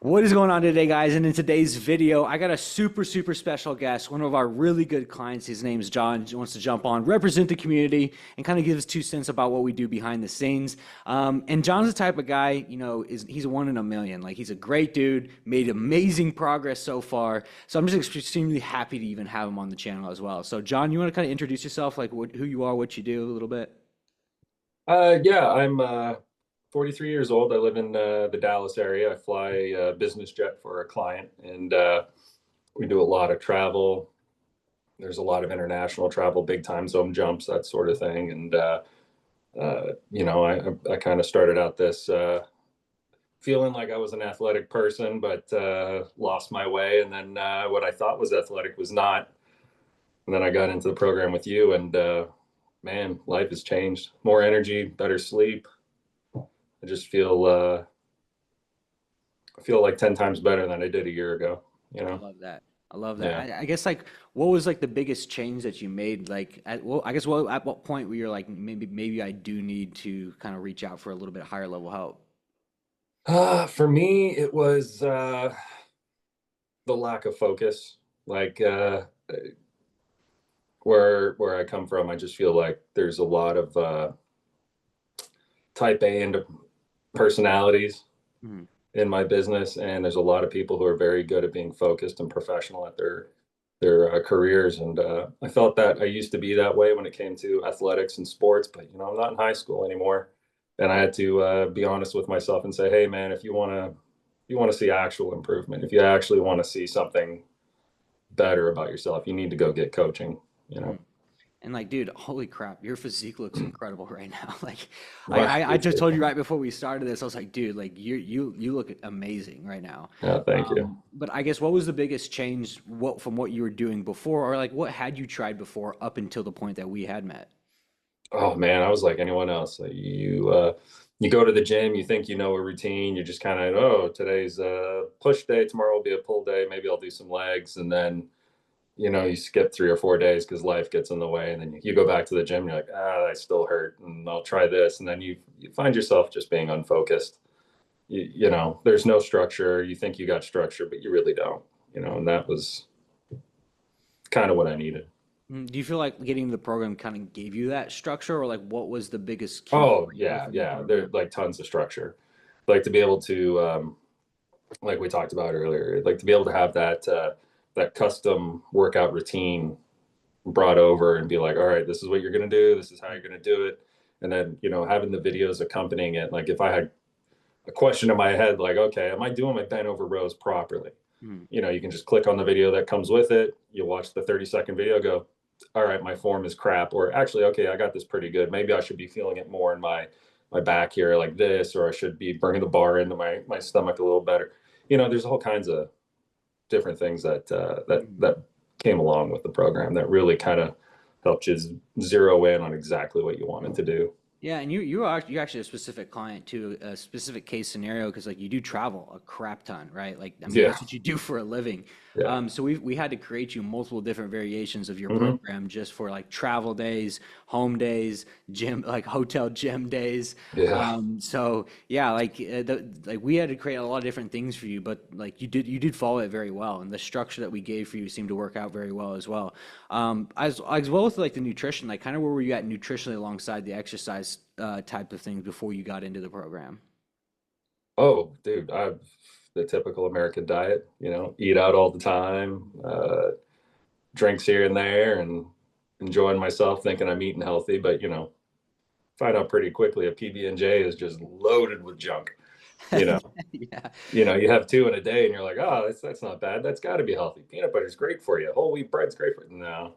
What is going on today, guys? And in today's video, I got a super special guest, one of our really good clients. His name is John. He wants to jump on, represent the community, and kind of give us 2 cents about what we do behind the scenes. And John's the type of guy, he's a one in a million. Like, he's a great dude, made amazing progress so far. So I'm just extremely happy to even have him on the channel as well. So, John, you want to kind of introduce yourself, like who you are, what you do a little bit? Yeah, I'm 43 years old. I live in the Dallas area. I fly a business jet for a client, and we do a lot of travel. There's a lot of international travel, big time zone jumps, that sort of thing. And I kind of started out this feeling like I was an athletic person, but lost my way. And then what I thought was athletic was not. And then I got into the program with you, and man, life has changed. More energy, better sleep. I just I feel like 10 times better than I did a year ago, you I know? love that. I love that. Yeah. I guess like what was like the biggest change that you made? Like I guess at what point where you're like maybe I do need to kind of reach out for a little bit higher level help. For me, it was the lack of focus. Like where I come from, I just feel like there's a lot of type A and personalities Mhm. in my business, and there's a lot of people who are very good at being focused and professional at their careers. And I felt that I used to be that way when it came to athletics and sports, but I'm not in high school anymore, and I had to be honest with myself and say, hey, man, if you want to see actual improvement, if you actually want to see something better about yourself, you need to go get coaching. You know, Mhm. And like, dude, holy crap, your physique looks incredible right now. Like, I, wow, I, I just appreciate told you that. right before we started this, I was like, dude, like you look amazing right now. Yeah, thank you. But I guess what was the biggest change from what you were doing before, or like what had you tried before up until the point that we had met? Oh man, I was like anyone else. Like you go to the gym, you think you know a routine, you just kind of, oh, today's a push day, tomorrow will be a pull day, maybe I'll do some legs, and then you skip 3 or 4 days because life gets in the way, and then you go back to the gym, you're like, ah, I still hurt, and I'll try this, and then you find yourself just being unfocused. There's no structure. You think you got structure, but you really don't. And that was kind of what I needed. Do you feel like getting the program kind of gave you that structure, or like what was the biggest key Oh for you yeah, within the yeah. There's program? like tons of structure. Like to be able to like we talked about earlier, like to be able to have that custom workout routine brought over and be like, all right, this is what you're gonna do, this is how you're gonna do it. And then, having the videos accompanying it. Like if I had a question in my head, like, okay, am I doing my bent over rows properly? Mhm. You can just click on the video that comes with it. You watch the 30-second video, go, all right, my form is crap. Or actually, okay, I got this pretty good. Maybe I should be feeling it more in my back here like this, or I should be bringing the bar into my stomach a little better. There's all kinds of different things that came along with the program that really kind of helped you zero in on exactly what you wanted to do. Yeah, and you're actually a specific client to a specific case scenario because like you do travel a crap ton, right? Like I mean Yeah, that's what you do for a living. yeah. So we had to create you multiple different variations of your Hmm. program just for like travel days, home days, gym like hotel gym days. Yeah. So yeah, like we had to create a lot of different things for you, but like you did follow it very well, and the structure that we gave for you seemed to work out very well as well. As well with like the nutrition, like kind of where were you at nutritionally alongside the exercise type of things before you got into the program? Oh, dude, I've the typical American diet, eat out all the time, drinks here and there, and enjoying myself, thinking I'm eating healthy, but find out pretty quickly a PB&J is just loaded with junk. You know, Yeah. you have two in a day, and you're like, oh, that's not bad. That's got to be healthy. Peanut butter is great for you. Whole wheat bread's great for you. No,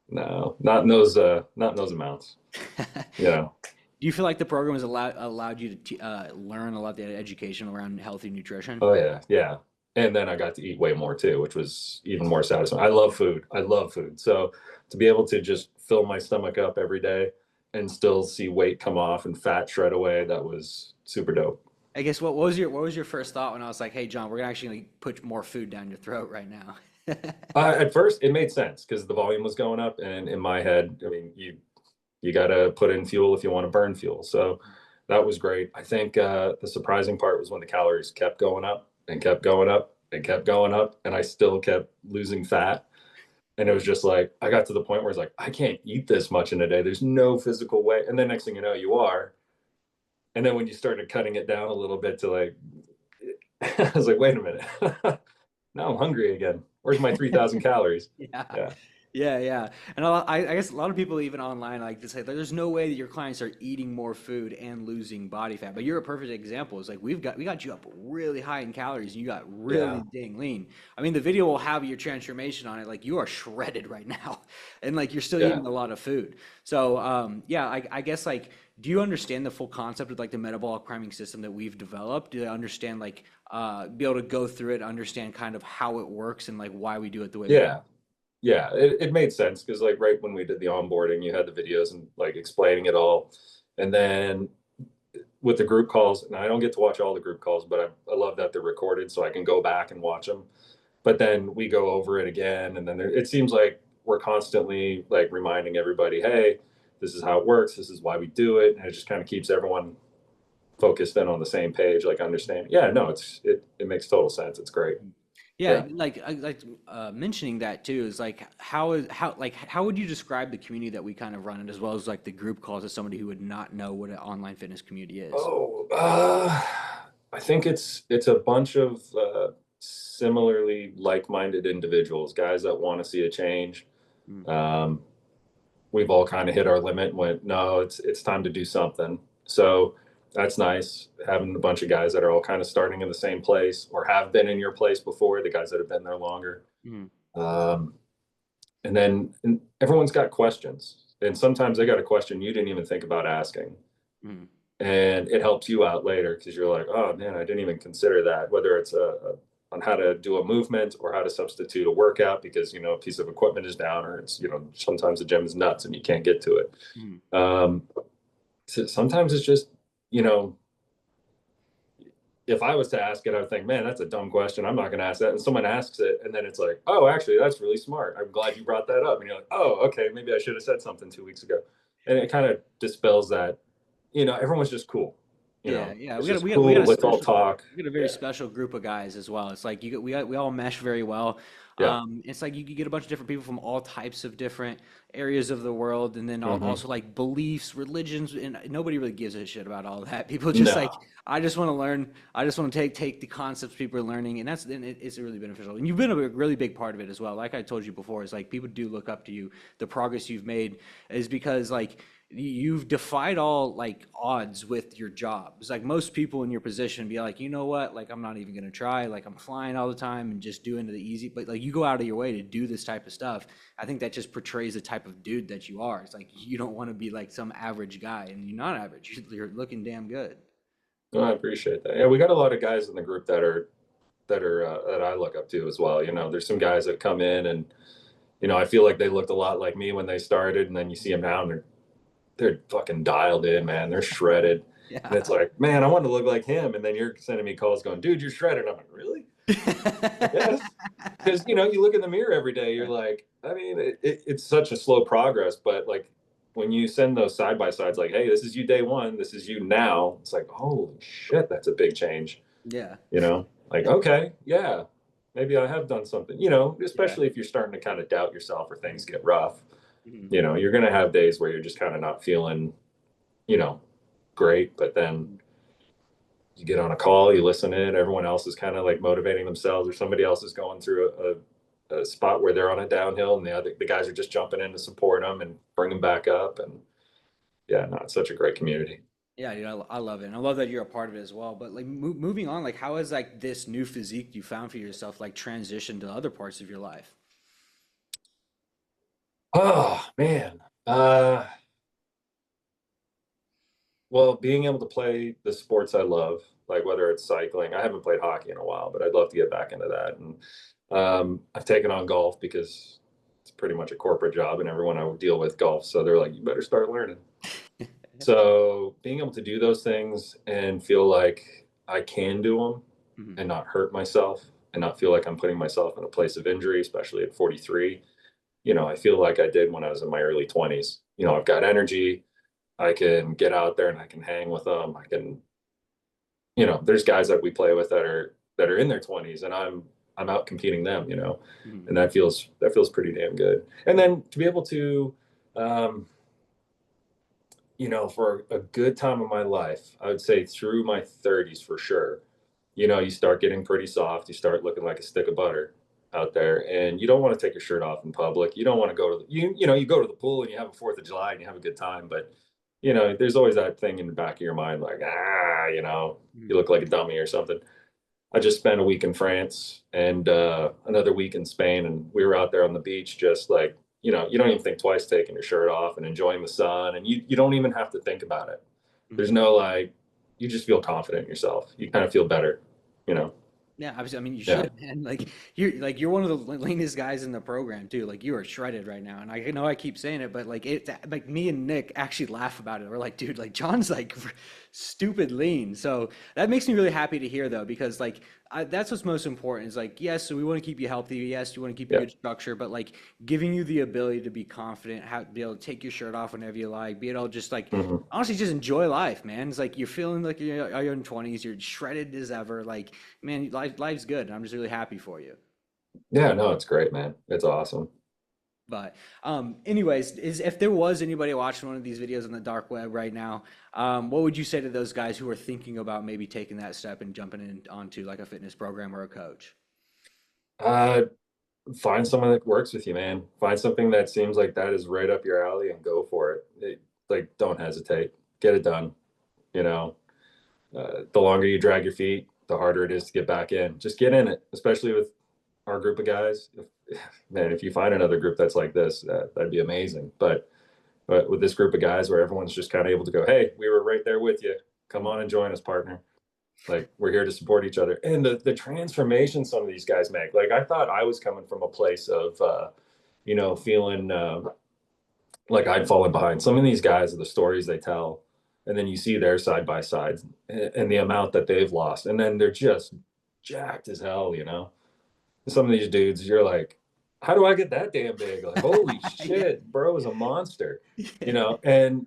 no, not in those amounts. You know. Do you feel like the program has allowed you to learn a lot of the education around healthy nutrition? Oh yeah, yeah. And then I got to eat way more too, which was even more satisfying. I love food. I love food. So to be able to just fill my stomach up every day and still see weight come off and fat shred away, that was super dope. I guess what was your first thought when I was like, "Hey, John, we're gonna actually like, put more food down your throat right now"? At first, it made sense because the volume was going up, and in my head, I mean, you got to put in fuel if you want to burn fuel. So that was great. I think the surprising part was when the calories kept going up. and kept going up and kept going up. And I still kept losing fat. And it was just like, I got to the point where it's like, I can't eat this much in a day. There's no physical way. And then next thing you know, you are. And then when you started cutting it down a little bit to like, I was like, wait a minute. Now I'm hungry again. Where's my 3,000 calories? Yeah. Yeah. Yeah, yeah. And I guess a lot of people even online like to say like, there's no way that your clients are eating more food and losing body fat. But you're a perfect example. It's like we got you up really high in calories and you got really Yeah. dang lean. I mean, the video will have your transformation on it. Like you are shredded right now, and like you're still Yeah. eating a lot of food. So yeah, I guess like, do you understand the full concept of like the metabolic priming system that we've developed? Do you understand like be able to go through it, understand kind of how it works and like why we do it the way we do? Yeah. Yeah. It made sense because like right when we did the onboarding, you had the videos and like explaining it all. And then with the group calls, and I don't get to watch all the group calls, but I love that they're recorded so I can go back and watch them. But then we go over it again, and then it seems like we're constantly like reminding everybody, hey, this is how it works, this is why we do it, and it just kind of keeps everyone focused in on the same page, like understanding. Yeah, no, it makes total sense. It's great. Yeah, Yeah. like mentioning that too is like how would you describe the community that we kind of run, and as well as like the group calls to somebody who would not know what an online fitness community is? Oh, I think it's a bunch of similarly like-minded individuals, guys that want to see a change. Mm, Um, we've all kind of hit our limit and went, no, it's time to do something. So that's nice having a bunch of guys that are all kind of starting in the same place or have been in your place before, the guys that have been there longer. mm, Um, and everyone's got questions. And sometimes they got a question you didn't even think about asking. mm. And it helps you out later because you're like, oh man, I didn't even consider that. Whether it's on how to do a movement or how to substitute a workout because a piece of equipment is down or it's sometimes the gym is nuts and you can't get to it. Mm. So sometimes it's just you know if I was to ask it, I would think, man, that's a dumb question. I'm not going to ask that. And someone asks it, and then it's like, oh, actually, that's really smart. I'm glad you brought that up. And you're like, oh, okay, maybe I should have said something 2 weeks ago. And it kind of dispels that. Everyone's just cool. Yeah, yeah. It's just We got cool. a Let's all special talk. we got a very Yeah, special group of guys as well. It's like we all mesh very well. yeah. It's like you get a bunch of different people from all types of different areas of the world, and then Hmm. also like beliefs, religions, and nobody really gives a shit about all of that. People just like, No, I just want to learn. I just want to take the concepts people are learning, and it's really beneficial. And you've been a really big part of it as well. Like I told you before, it's like people do look up to you. The progress you've made is because like you've defied all like odds with your job. It's like most people in your position be like, you know what, like I'm not even gonna try. Like I'm flying all the time and just doing the easy. But like you go out of your way to do this type of stuff. I think that just portrays the type of dude that you are. It's like you don't want to be like some average guy, and you're not average. You're looking damn good. no, I appreciate that. Yeah, we got a lot of guys in the group that I look up to as well. There's some guys that come in and I feel like they looked a lot like me when they started, and then you see them now and they're fucking dialed in, man. They're shredded. And it's Yeah. like, man, I want to look like him. And then you're sending me calls going, dude, you're shredded. I'm like, really? Yes. Because, you look in the mirror every day, you're like, I mean, it's such a slow progress. But like when you send those side by sides, like, hey, this is you day one, this is you now, it's like, holy shit, that's a big change. Yeah. Like, okay, yeah, maybe I have done something, Yeah. especially if you're starting to kind of doubt yourself or things get rough. Mhm. You're going to have days where you're just kind of not feeling, you know, great. But then you get on a call, you listen in, everyone else is kind of like motivating themselves, or somebody else is going through a spot where they're on a downhill, and the guys are just jumping in to support them and bring them back up. And yeah, no, it's such a great community. Yeah, dude, I love it, and I love that you're a part of it as well. But like moving on, like how has like this new physique you found for yourself like transitioned to other parts of your life? Oh man. Uh, well, being able to play the sports I love, like whether it's cycling, I haven't played hockey in a while, but I'd love to get back into that. And I've taken on golf because it's pretty much a corporate job, and everyone I would deal with golf. So they're like, you better start learning. So being able to do those things and feel like I can do them Mhm. and not hurt myself and not feel like I'm putting myself in a place of injury, especially at 43, I feel like I did when I was in my early 20s. I've got energy. I can get out there and I can hang with them. I can, there's guys that we play with that are that are in their 20s, and I'm out competing them, Mhm. and that feels pretty damn good. And then to be able to, um, for a good time of my life, I would say through my 30s for sure, you start getting pretty soft. You start looking like a stick of butter out there, and you don't want to take your shirt off in public. You don't want to go to you go to the pool and you have a 4th of July and you have a good time, but there's always that thing in the back of your mind, like, you Mhm. look like a dummy or something. I just spent a week in France and another week in Spain, and we were out there on the beach, just like, you don't even think twice taking your shirt off and enjoying the sun, and you don't even have to think about it. There's Mhm. no like, you just feel confident in yourself. You kind of feel better, you know. Yeah, obviously, I mean, you Yeah. should, man. Like you're one of the leanest guys in the program too. Like you are shredded right now, and I know I keep saying it, but like me and Nick actually laugh about it. We're like, dude, like John's like stupid lean. So that makes me really happy to hear though, because like that's what's most important. Is like, yes, so we want to keep you healthy. Yes, you want to keep you Yeah. good structure, but like giving you the ability to be confident, be able to take your shirt off whenever you like, be able to just like Hmm. honestly just enjoy life, man. It's like you're feeling like you're in 20s, you're shredded as ever, like man, life's good. I'm just really happy for you. Yeah, no, it's great, man. It's awesome. But anyways, is if there was anybody watching one of these videos on the dark web right now, what would you say to those guys who are thinking about maybe taking that step and jumping in onto like a fitness program or a coach? Uh, Find someone that works with you, man. Find something that seems like that is right up your alley and go for it. Like, don't hesitate. Get it done. You know, the longer you drag your feet, the harder it is to get back in. Just get in it, especially with our group of guys. Man, if you find another group that's like this, that'd be amazing. But with this group of guys where everyone's just kind of able to go, hey, we were right there with you. Come on and join us, partner. Like, we're here to support each other. And the transformation some of these guys make. Like, I thought I was coming from a place of, feeling like I'd fallen behind. Some of these guys are the stories they tell, and then you see their side by sides and the amount that they've lost, and then they're just jacked as hell. Some of these dudes, you're like, how do I get that damn big? Like, holy Yeah. shit, bro is a monster. Yeah. And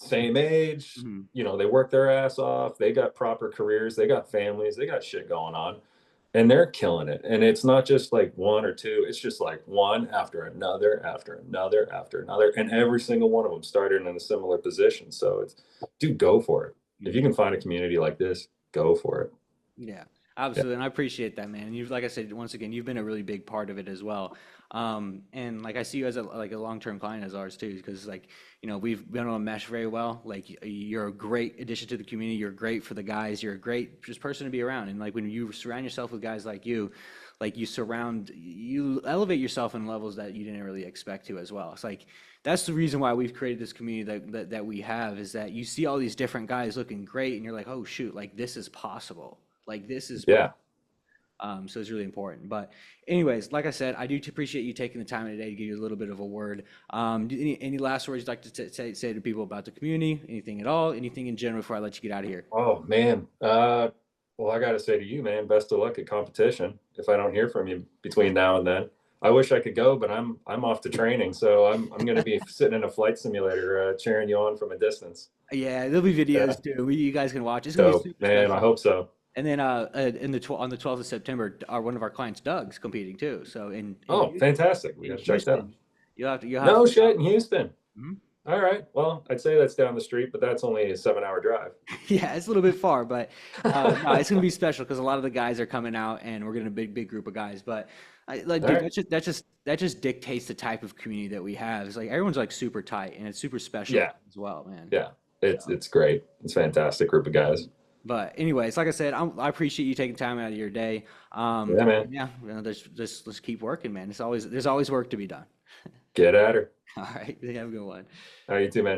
same age, Mhm. they work their ass off, they got proper careers, they got families, they got shit going on, and they're killing it. And it's not just like one or two, it's just like one after another, after another, after another. And every single one of them started in a similar position. So it's, dude, go for it. If you Mhm. can find a community like this, go for it. Yeah, Yeah. absolutely. And I appreciate that, man. And you've, like I said, once again, you've been a really big part of it as well. And like I see you as a long-term client as ours too, because like, we've been able to mesh very well. Like you're a great addition to the community. You're great for the guys. You're a great just person to be around. And like when you surround yourself with guys like you elevate yourself in levels that you didn't really expect to as well. It's like, that's the reason why we've created this community that we have is that you see all these different guys looking great and you're like, oh shoot, like this is possible. Like this is Yeah. so it's really important. But anyways, like I said, I do appreciate you taking the time today to give you a little bit of a word. Any last words you'd like to say to people about the community? Anything at all? Anything in general before I let you get out of here? Oh man. Well, I gotta say to you, man, best of luck at competition. If I don't hear from you between now and then, I wish I could go, but I'm off to training, so I'm gonna be sitting in a flight simulator, cheering you on from a distance. Yeah, there'll be Yeah. videos too. You guys can watch. It's gonna be So, super man, I special. hope so. And then on the 12th of September, one of our clients, Doug's competing too. So Oh, fantastic. We In gotta check that. Houston, you'll have No shit in Houston. Mhm. All right. Well, I'd say that's down the street, but that's only a 7-hour drive. Yeah, it's a little bit far, but no, it's gonna be special because a lot of the guys are coming out, and we're getting a big group of guys. But All dude, right. that just dictates the type of community that we have. It's like everyone's like super tight, and it's super special Yeah. as well, man. Yeah. It's great. It's a fantastic group of guys. But anyways, like I said, I appreciate you taking time out of your day. Yeah, man. Yeah, let's keep working, man. There's always work to be done. Get at her. All right, have a good one. All right, you too, man.